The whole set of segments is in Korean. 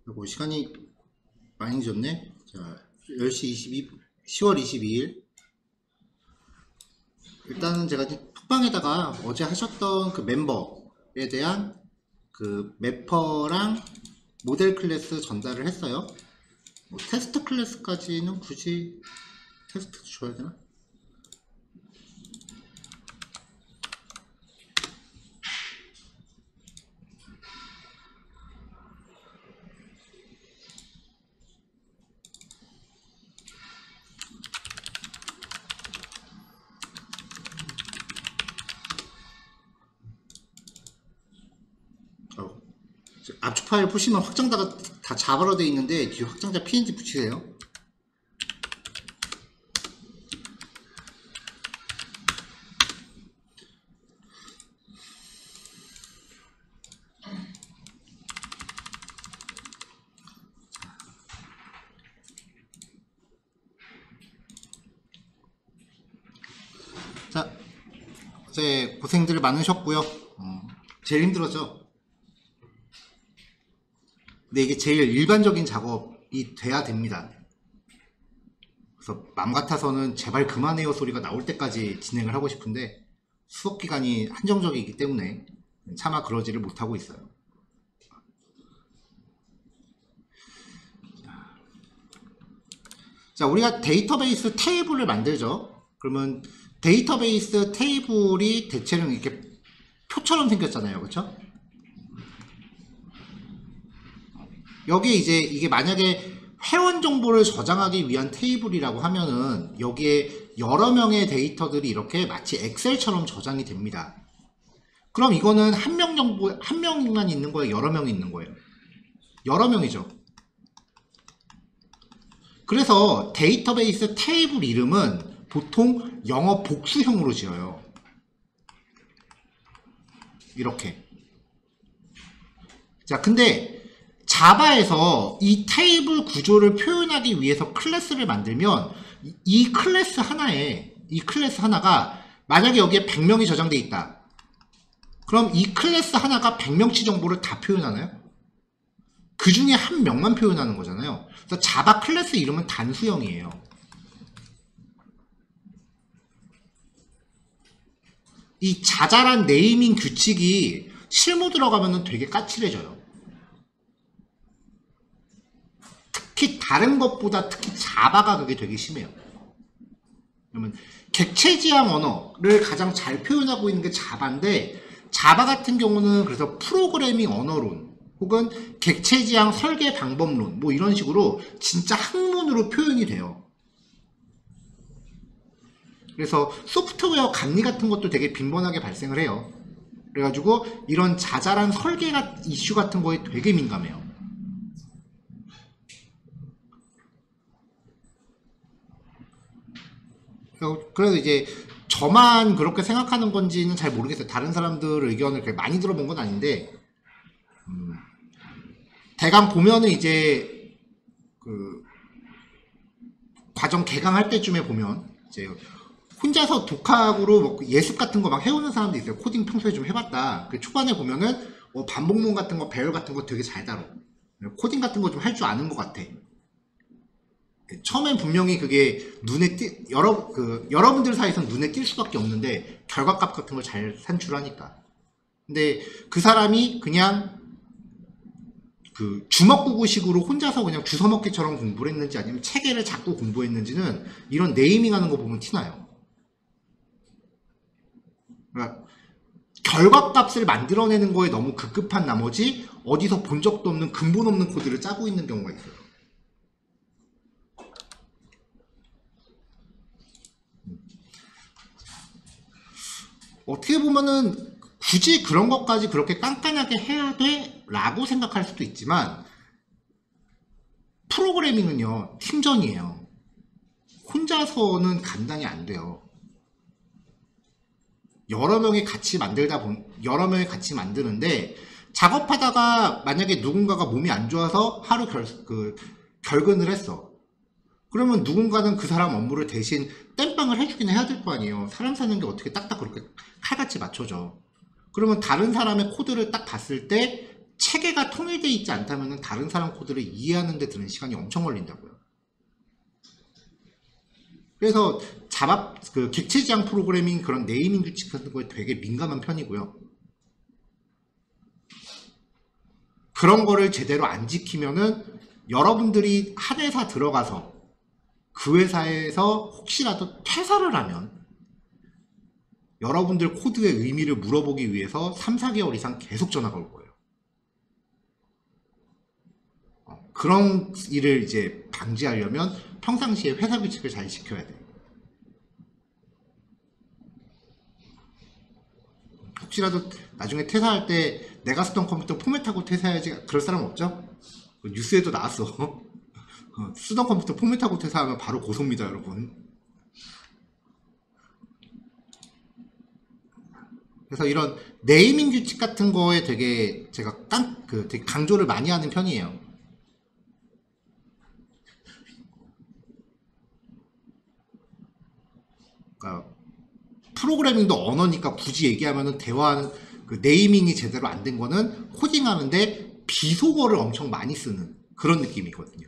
그리고 시간이 많이 늦었네. 자, 10시 10월 22일. 일단은 제가 톡방에다가 어제 하셨던 그 멤버에 대한 그 매퍼랑 모델 클래스 전달을 했어요. 뭐 테스트 클래스까지는 굳이 테스트 줘야 되나? 압축 파일 보시면 확장자가 다 자바로 되어 있는데 뒤에 확장자 png 붙이세요. 자, 어제 고생들 많으셨고요. 제일 힘들었죠. 근데 이게 제일 일반적인 작업이 돼야 됩니다. 그래서 맘 같아서는 제발 그만해요 소리가 나올 때까지 진행을 하고 싶은데 수업 기간이 한정적이기 때문에 차마 그러지를 못하고 있어요. 자, 우리가 데이터베이스 테이블을 만들죠. 그러면 데이터베이스 테이블이 대체로 이렇게 표처럼 생겼잖아요. 그렇죠? 여기에 이제 이게 만약에 회원 정보를 저장하기 위한 테이블이라고 하면은 여기에 여러 명의 데이터들이 이렇게 마치 엑셀처럼 저장이 됩니다. 그럼 이거는 한 명 정보, 한 명만 있는 거예요? 여러 명이 있는 거예요? 여러 명이죠. 그래서 데이터베이스 테이블 이름은 보통 영어 복수형으로 지어요. 이렇게. 자, 근데 자바에서 이 테이블 구조를 표현하기 위해서 클래스를 만들면 이 클래스 하나가 만약에 여기에 100명이 저장돼 있다. 그럼 이 클래스 하나가 100명치 정보를 다 표현하나요? 그 중에 한 명만 표현하는 거잖아요. 그래서 자바 클래스 이름은 단수형이에요. 이 자잘한 네이밍 규칙이 실무 들어가면 되게 까칠해져요. 특히 다른 것보다 특히 자바가 그게 되게 심해요. 그러면 객체지향 언어를 가장 잘 표현하고 있는 게 자바인데 자바 같은 경우는 그래서 프로그래밍 언어론 혹은 객체지향 설계 방법론 뭐 이런 식으로 진짜 학문으로 표현이 돼요. 그래서 소프트웨어 감리 같은 것도 되게 빈번하게 발생을 해요. 그래가지고 이런 자잘한 설계 이슈 같은 거에 되게 민감해요. 그래서 이제 저만 그렇게 생각하는 건지는 잘 모르겠어요. 다른 사람들 의견을 그렇게 많이 들어본 건 아닌데 대강 보면은 이제 그 과정 개강할 때쯤에 보면 이제 혼자서 독학으로 뭐 예습 같은 거 막 해오는 사람도 있어요. 코딩 평소에 좀 해봤다. 그 초반에 보면은 반복문 같은 거 배열 같은 거 되게 잘 다뤄. 코딩 같은 거 좀 할 줄 아는 것 같아. 처음엔 분명히 그게 눈에 여러분들 사이에서는 눈에 띌 수밖에 없는데 결과값 같은 걸 잘 산출하니까. 근데 그 사람이 그냥 그 주먹구구식으로 혼자서 그냥 주워먹기처럼 공부를 했는지 아니면 체계를 잡고 공부했는지는 이런 네이밍 하는 거 보면 티나요. 그러니까 결과값을 만들어내는 거에 너무 급급한 나머지 어디서 본 적도 없는 근본 없는 코드를 짜고 있는 경우가 있어요. 어떻게 보면은 굳이 그런 것까지 그렇게 깐깐하게 해야 돼? 라고 생각할 수도 있지만 프로그래밍은요 팀전이에요. 혼자서는 감당이 안 돼요. 여러 명이 같이 만드는데 작업하다가 만약에 누군가가 몸이 안 좋아서 하루 결근을 했어. 그러면 누군가는 그 사람 업무를 대신 땜빵을 해주긴 해야 될 거 아니에요. 사람 사는 게 어떻게 딱딱 그렇게 칼같이 맞춰져. 그러면 다른 사람의 코드를 딱 봤을 때 체계가 통일되어 있지 않다면 다른 사람 코드를 이해하는 데 드는 시간이 엄청 걸린다고요. 그래서 그 객체지향 프로그래밍 그런 네이밍 규칙 같은 거에 되게 민감한 편이고요. 그런 거를 제대로 안 지키면은 여러분들이 한 회사 들어가서 그 회사에서 혹시라도 퇴사를 하면 여러분들 코드의 의미를 물어보기 위해서 3, 4개월 이상 계속 전화가 올 거예요. 그런 일을 이제 방지하려면 평상시에 회사 규칙을 잘 지켜야 돼요. 혹시라도 나중에 퇴사할 때 내가 쓰던 컴퓨터 포맷하고 퇴사해야지 그럴 사람 없죠? 뉴스에도 나왔어. 쓰던 컴퓨터 포맷하고 퇴사하면 바로 고소입니다, 여러분. 그래서 이런 네이밍 규칙 같은 거에 되게 제가 되게 강조를 많이 하는 편이에요. 그러니까 프로그래밍도 언어니까 굳이 얘기하면은 대화하는 그 네이밍이 제대로 안 된 거는 코딩하는데 비속어를 엄청 많이 쓰는 그런 느낌이거든요.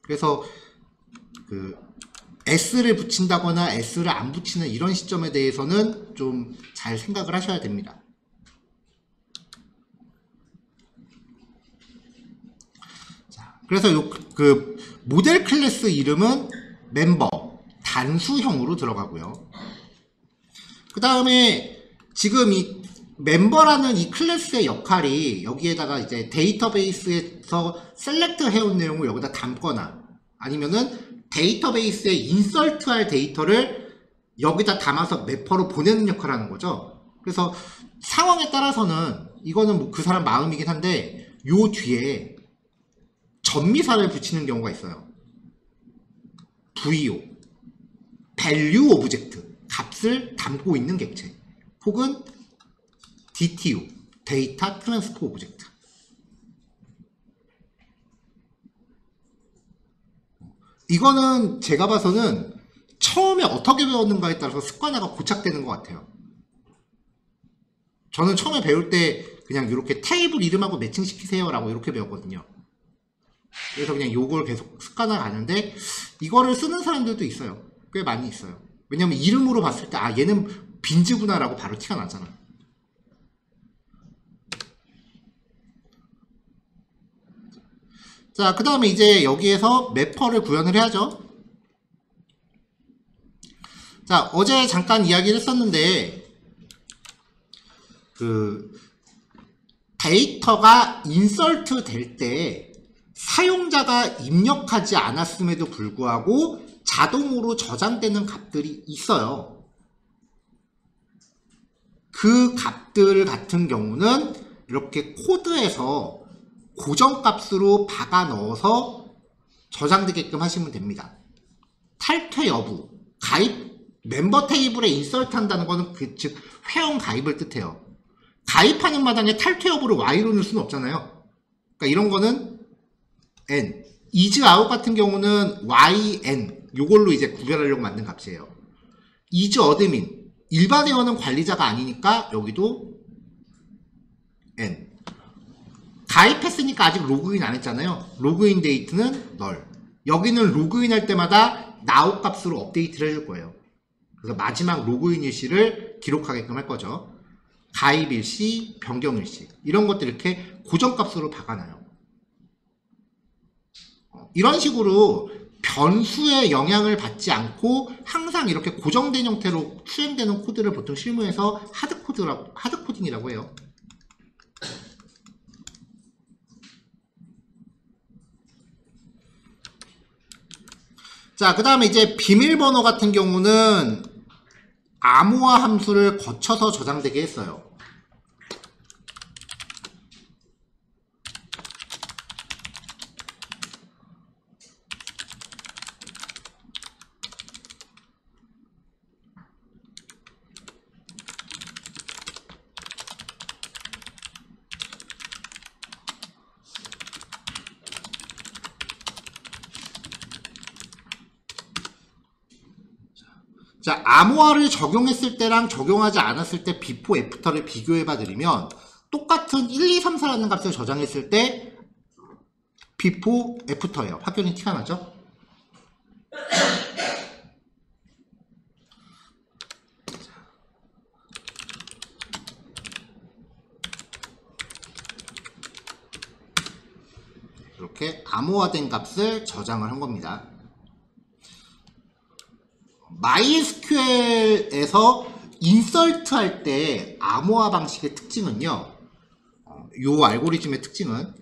그래서 그 S를 붙인다거나 S를 안 붙이는 이런 시점에 대해서는 좀 잘 생각을 하셔야 됩니다. 자, 그래서 그 모델 클래스 이름은 멤버 단수형으로 들어가고요. 그 다음에 지금 이 멤버라는 이 클래스의 역할이 여기에다가 이제 데이터베이스에서 셀렉트 해온 내용을 여기다 담거나 아니면은 데이터베이스에 인설트할 데이터를 여기다 담아서 매퍼로 보내는 역할을 하는 거죠. 그래서 상황에 따라서는 이거는 뭐 그 사람 마음이긴 한데 요 뒤에 전미사를 붙이는 경우가 있어요. VO value 오브젝트 값을 담고 있는 객체 혹은 DTO 데이터 트랜스포 오브젝트. 이거는 제가 봐서는 처음에 어떻게 배웠는가에 따라서 습관화가 고착되는 것 같아요. 저는 처음에 배울 때 그냥 이렇게 테이블 이름하고 매칭시키세요 라고 이렇게 배웠거든요. 그래서 그냥 요걸 계속 습관화 가는데 이거를 쓰는 사람들도 있어요. 꽤 많이 있어요. 왜냐면 이름으로 봤을 때 아 얘는 빈즈구나 라고 바로 티가 나잖아. 자, 그 다음에 이제 여기에서 매퍼를 구현을 해야죠. 자, 어제 잠깐 이야기를 했었는데 그 데이터가 인설트 될 때 사용자가 입력하지 않았음에도 불구하고 자동으로 저장되는 값들이 있어요. 그 값들 같은 경우는 이렇게 코드에서 고정값으로 박아 넣어서 저장되게끔 하시면 됩니다. 탈퇴 여부, 가입, 멤버 테이블에 인설트 한다는 것은 즉 회원 가입을 뜻해요. 가입하는 마당에 탈퇴 여부를 Y로 넣을 수는 없잖아요. 그러니까 이런 거는 N, is out 같은 경우는 YN 요걸로 이제 구별하려고 만든 값이에요. is admin, 일반 회원은 관리자가 아니니까 여기도 N. 가입했으니까 아직 로그인 안 했잖아요. 로그인 데이트는 null. 여기는 로그인 할 때마다 now 값으로 업데이트를 해줄 거예요. 그래서 마지막 로그인 일시를 기록하게끔 할 거죠. 가입 일시, 변경 일시 이런 것들 이렇게 고정값으로 박아놔요. 이런 식으로 변수의 영향을 받지 않고 항상 이렇게 고정된 형태로 수행되는 코드를 보통 실무에서 하드코딩이라고 해요. 자, 그 다음에 이제 비밀번호 같은 경우는 암호화 함수를 거쳐서 저장되게 했어요. 자, 암호화를 적용했을 때랑 적용하지 않았을 때 비포 애프터를 비교해 봐 드리면 똑같은 1, 2, 3, 4라는 값을 저장했을 때 before, after예요. 확연히 티가 나죠? 이렇게 암호화된 값을 저장을 한 겁니다. MySQL에서 인설트 할 때 암호화 방식의 특징은요, 요 알고리즘의 특징은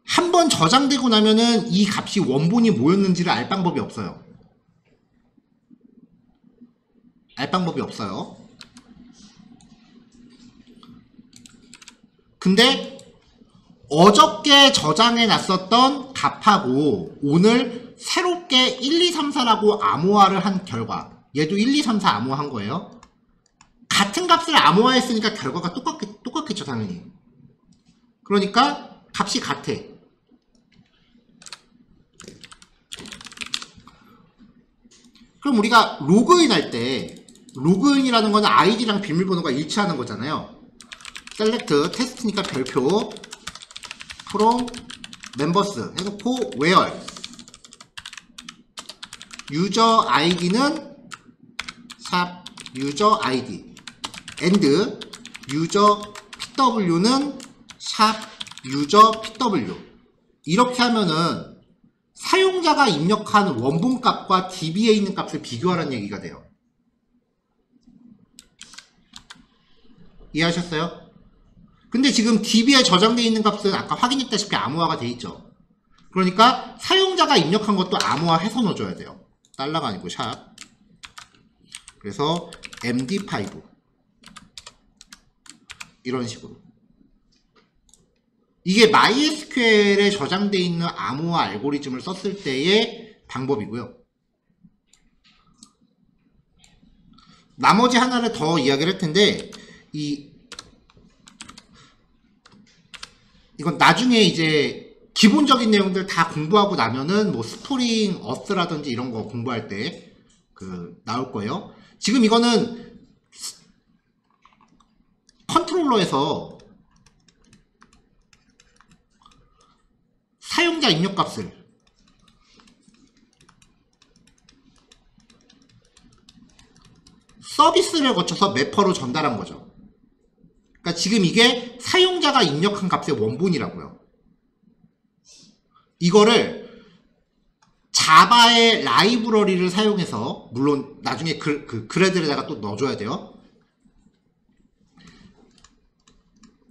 한번 저장되고 나면은 이 값이 원본이 뭐였는지를 알 방법이 없어요. 알 방법이 없어요. 근데 어저께 저장해 놨었던 값하고 오늘 새롭게 1, 2, 3, 4라고 암호화를 한 결과, 얘도 1, 2, 3, 4 암호화한 거예요. 같은 값을 암호화했으니까 결과가 똑같겠죠, 당연히. 그러니까 값이 같아. 그럼 우리가 로그인 할 때, 로그인이라는 거는 아이디랑 비밀번호가 일치하는 거잖아요. 셀렉트 테스트니까 별표 from members 해놓고 where 유저 아이디는 샵 유저 아이디 and 유저 pw는 샵 유저 pw. 이렇게 하면은 사용자가 입력한 원본값과 DB에 있는 값을 비교하라는 얘기가 돼요. 이해하셨어요? 근데 지금 DB에 저장되어 있는 값은 아까 확인했다시피 암호화가 돼 있죠. 그러니까 사용자가 입력한 것도 암호화해서 넣어줘야 돼요. 달러가 아니고 샵. 그래서 MD5 이런 식으로. 이게 MySQL에 저장되어 있는 암호화 알고리즘을 썼을 때의 방법이고요. 나머지 하나를 더 이야기를 할 텐데, 이건 나중에 이제 기본적인 내용들 다 공부하고 나면은 뭐 스프링 어스라든지 이런 거 공부할 때 나올 거예요. 지금 이거는 컨트롤러에서 사용자 입력값을 서비스를 거쳐서 매퍼로 전달한 거죠. 그러니까 지금 이게 사용자가 입력한 값의 원본이라고요. 이거를 자바의 라이브러리를 사용해서, 물론 나중에 그래들에다가 또 넣어줘야 돼요.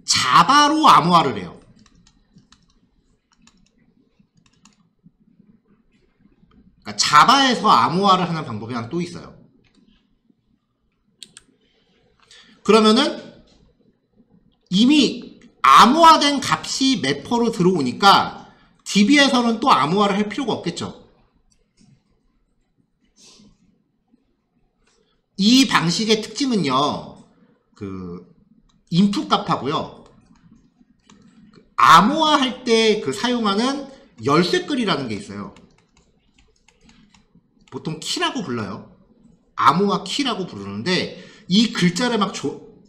자바로 암호화를 해요. 그러니까 자바에서 암호화를 하는 방법이 하나 또 있어요. 그러면은 이미 암호화된 값이 매퍼로 들어오니까 DB에서는 또 암호화를 할 필요가 없겠죠. 이 방식의 특징은요, 인풋 값하고요, 암호화할 때 사용하는 열쇠글이라는 게 있어요. 보통 키라고 불러요. 암호화 키라고 부르는데, 이 글자를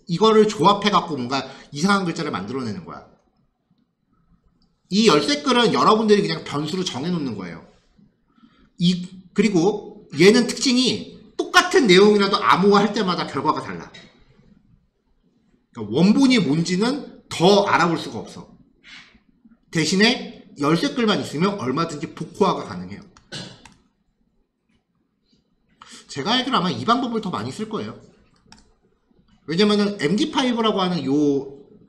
이거를 조합해갖고 뭔가 이상한 글자를 만들어내는 거야. 이 열쇠글은 여러분들이 그냥 변수로 정해놓는 거예요. 그리고 얘는 특징이 똑같은 내용이라도 암호화할 때마다 결과가 달라. 그러니까 원본이 뭔지는 더 알아볼 수가 없어. 대신에 열쇠글만 있으면 얼마든지 복호화가 가능해요. 제가 알기로 아마 이 방법을 더 많이 쓸 거예요. 왜냐면은 MD5라고 하는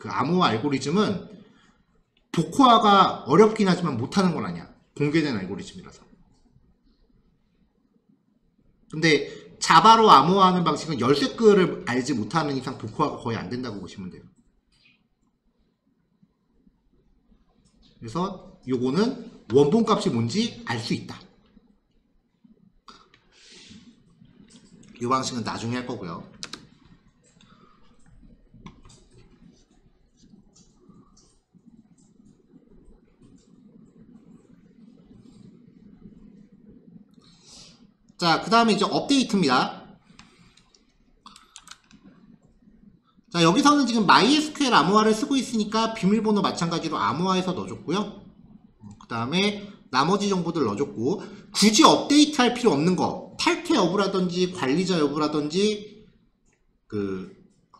암호화 알고리즘은 복호화가 어렵긴 하지만 못하는 건 아니야. 공개된 알고리즘이라서. 근데 자바로 암호화하는 방식은 열쇠글을 알지 못하는 이상 복호화가 거의 안 된다고 보시면 돼요. 그래서 요거는 원본값이 뭔지 알 수 있다. 이 방식은 나중에 할 거고요. 자, 그 다음에 이제 업데이트입니다. 자, 자, 여기서는 지금 MySQL 암호화를 쓰고 있으니까 비밀번호 마찬가지로 암호화해서 넣어줬고요. 그 다음에 나머지 정보들 넣어줬고, 굳이 업데이트할 필요 없는 거, 탈퇴 여부라든지 관리자 여부라든지 그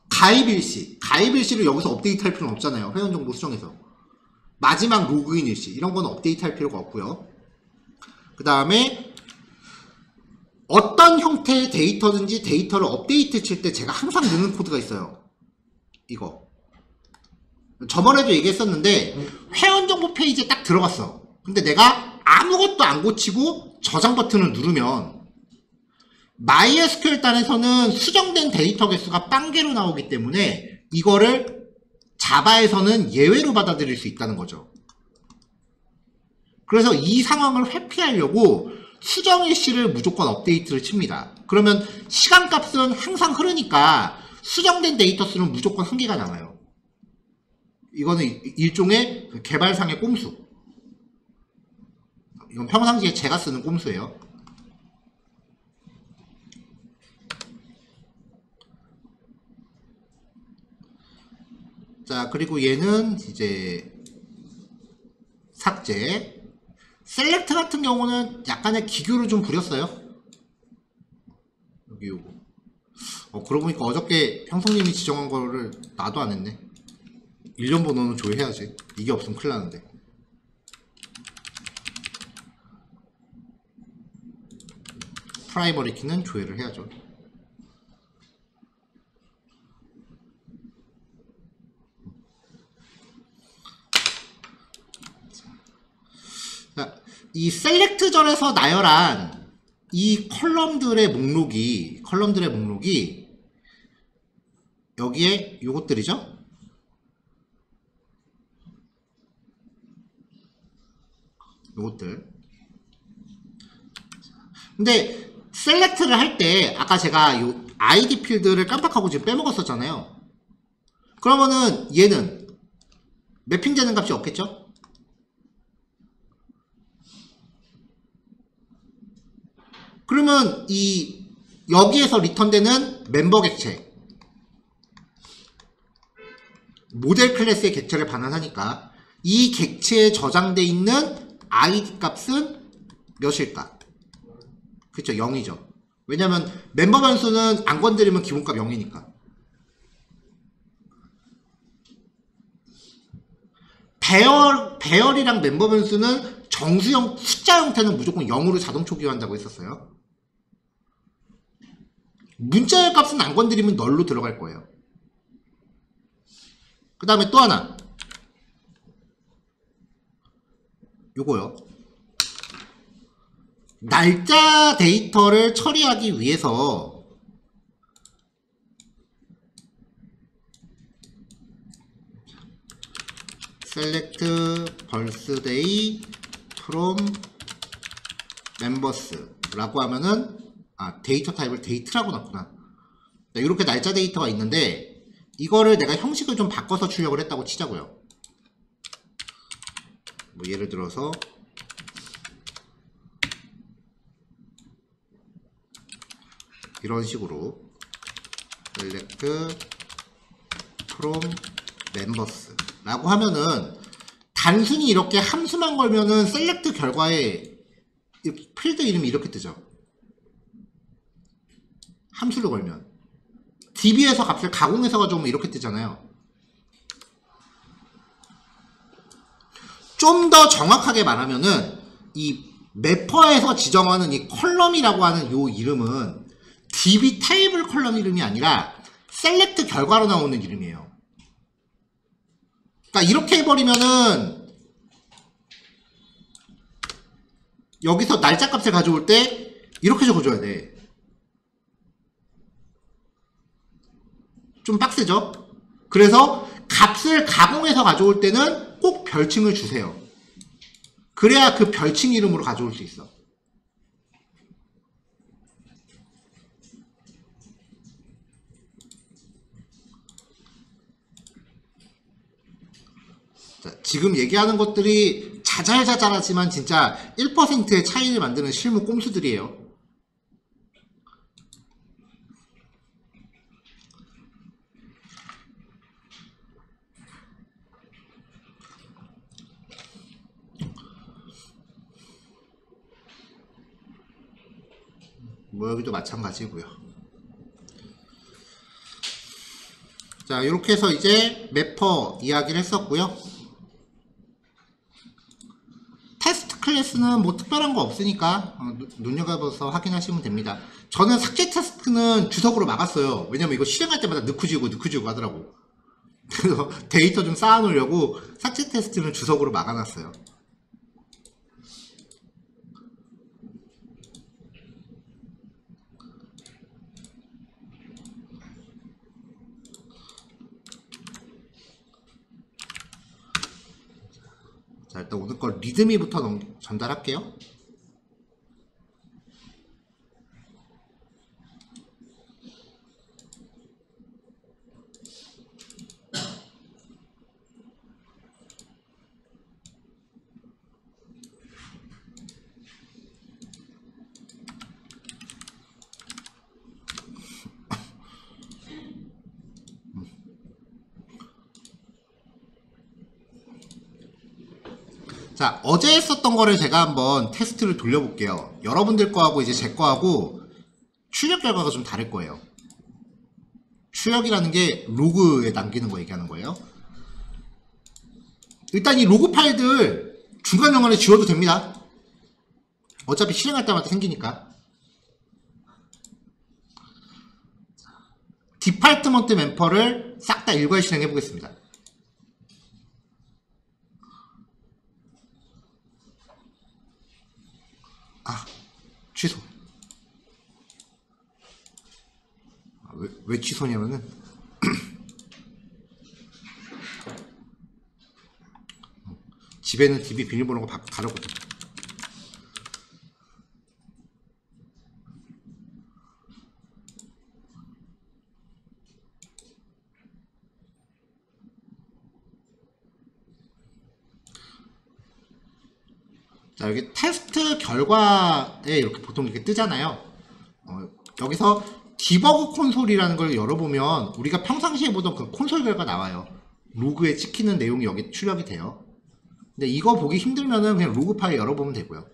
가입 일시를 여기서 업데이트할 필요는 없잖아요. 회원정보 수정에서. 마지막 로그인 일시 이런 건 업데이트할 필요가 없고요. 그 다음에 어떤 형태의 데이터든지 데이터를 업데이트 칠 때 제가 항상 넣는 코드가 있어요. 이거 저번에도 얘기했었는데, 회원정보 페이지에 딱 들어갔어. 근데 내가 아무것도 안 고치고 저장 버튼을 누르면 MySQL 단에서는 수정된 데이터 개수가 빵개로 나오기 때문에 이거를 자바에서는 예외로 받아들일 수 있다는 거죠. 그래서 이 상황을 회피하려고 수정일시를 무조건 업데이트를 칩니다. 그러면 시간값은 항상 흐르니까 수정된 데이터 수는 무조건 한계가 남아요. 이거는 일종의 개발상의 꼼수. 이건 평상시에 제가 쓰는 꼼수예요. 자, 그리고 얘는 이제 삭제. 셀렉트 같은 경우는 약간의 기교를 좀 부렸어요. 여기 요거. 그러고 보니까 어저께 형성님이 지정한 거를 나도 안 했네. 일련 번호는 조회해야지. 이게 없으면 큰일 나는데. 프라이머리 키는 조회를 해야죠. 자, 이 셀렉트절에서 나열한 이 컬럼들의 목록이 여기에 요것들이죠. 요것들. 근데 셀렉트를 할 때 아까 제가 요 아이디 필드를 깜빡하고 지금 빼먹었었잖아요. 그러면은 얘는 매핑되는 값이 없겠죠? 그러면 이 여기에서 리턴되는 멤버 객체, 모델 클래스의 객체를 반환하니까 이 객체에 저장돼 있는 아이디 값은 몇일까? 그쵸, 0이죠. 왜냐면 멤버 변수는 안 건드리면 기본값 0이니까. 배열이랑 멤버 변수는 정수형 숫자 형태는 무조건 0으로 자동 초기화한다고 했었어요. 문자열 값은 안 건드리면 널로 들어갈 거예요. 그 다음에 또 하나, 요거요. 날짜 데이터를 처리하기 위해서 select birthday from members 라고 하면은, 데이터 타입을 데이트라고 놨구나. 이렇게 날짜 데이터가 있는데 이거를 내가 형식을 좀 바꿔서 출력을 했다고 치자고요. 뭐 예를 들어서 이런 식으로 select from members 라고 하면은, 단순히 이렇게 함수만 걸면은 select 결과에 필드 이름이 이렇게 뜨죠. 함수를 걸면 DB에서 값을 가공해서 가져오면 이렇게 뜨잖아요. 좀 더 정확하게 말하면은 이 매퍼에서 지정하는 이 컬럼이라고 하는 요 이름은 DB 테이블 컬럼 이름이 아니라 셀렉트 결과로 나오는 이름이에요. 그러니까 이렇게 해버리면은 여기서 날짜 값을 가져올 때 이렇게 적어줘야 돼. 좀 빡세죠? 그래서 값을 가공해서 가져올 때는 꼭 별칭을 주세요. 그래야 그 별칭 이름으로 가져올 수 있어. 자, 지금 얘기하는 것들이 자잘자잘하지만 진짜 1%의 차이를 만드는 실무 꼼수들이에요. 뭐 여기도 마찬가지고요. 자, 이렇게 해서 이제 매퍼 이야기를 했었고요. 테스트 클래스는 뭐 특별한 거 없으니까 눈여겨봐서 확인하시면 됩니다. 저는 삭제 테스트는 주석으로 막았어요. 왜냐면 이거 실행할 때마다 넣고 지우고 하더라고. 그래서 데이터 좀 쌓아놓으려고 삭제 테스트는 주석으로 막아놨어요. 자, 일단 오늘 거 리드미부터 전달할게요. 자, 어제 했었던 거를 제가 한번 테스트를 돌려볼게요. 여러분들 거하고 이제 제 거하고 출력 결과가 좀 다를 거예요. 출력이라는 게 로그에 남기는 거 얘기하는 거예요. 일단 이 로그 파일들 중간중간에 지워도 됩니다. 어차피 실행할 때마다 생기니까. 디파트먼트 멤퍼를 싹 다 일괄 실행해 보겠습니다. 취소. 왜 취소냐면은 집에는 DB 비밀번호가 다르거든. 자, 여기 테스트 결과에 이렇게 보통 이렇게 뜨잖아요. 여기서 디버그 콘솔이라는 걸 열어보면 우리가 평상시에 보던 그 콘솔 결과 나와요. 로그에 찍히는 내용이 여기 출력이 돼요. 근데 이거 보기 힘들면은 그냥 로그 파일 열어보면 되고요.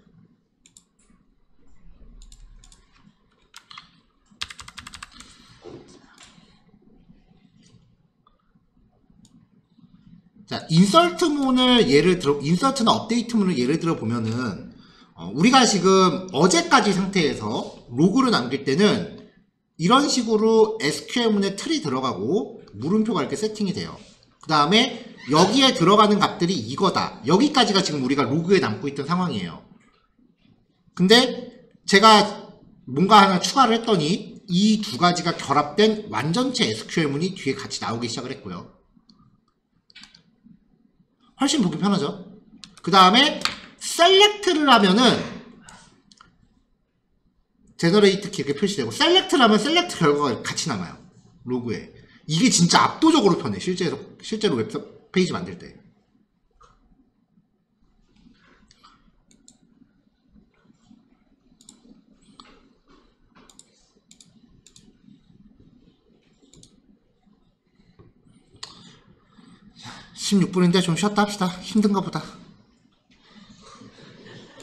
자, 인설트문을 인설트나 업데이트문을 예를 들어 보면은, 우리가 지금 어제까지 상태에서 로그를 남길 때는 이런 식으로 SQL문에 틀이 들어가고 물음표가 이렇게 세팅이 돼요. 그 다음에 여기에 들어가는 값들이 이거다. 여기까지가 지금 우리가 로그에 남고 있던 상황이에요. 근데 제가 뭔가 하나 추가를 했더니 이 두 가지가 결합된 완전체 SQL문이 뒤에 같이 나오기 시작을 했고요. 훨씬 보기 편하죠. 그 다음에 셀렉트를 하면은 제너레이트 키 이렇게 표시되고, 셀렉트를 하면 셀렉트 결과가 같이 남아요. 로그에. 이게 진짜 압도적으로 편해. 실제로 웹페이지 만들 때. (16분인데) 좀 쉬었다 합시다. 힘든가 보다.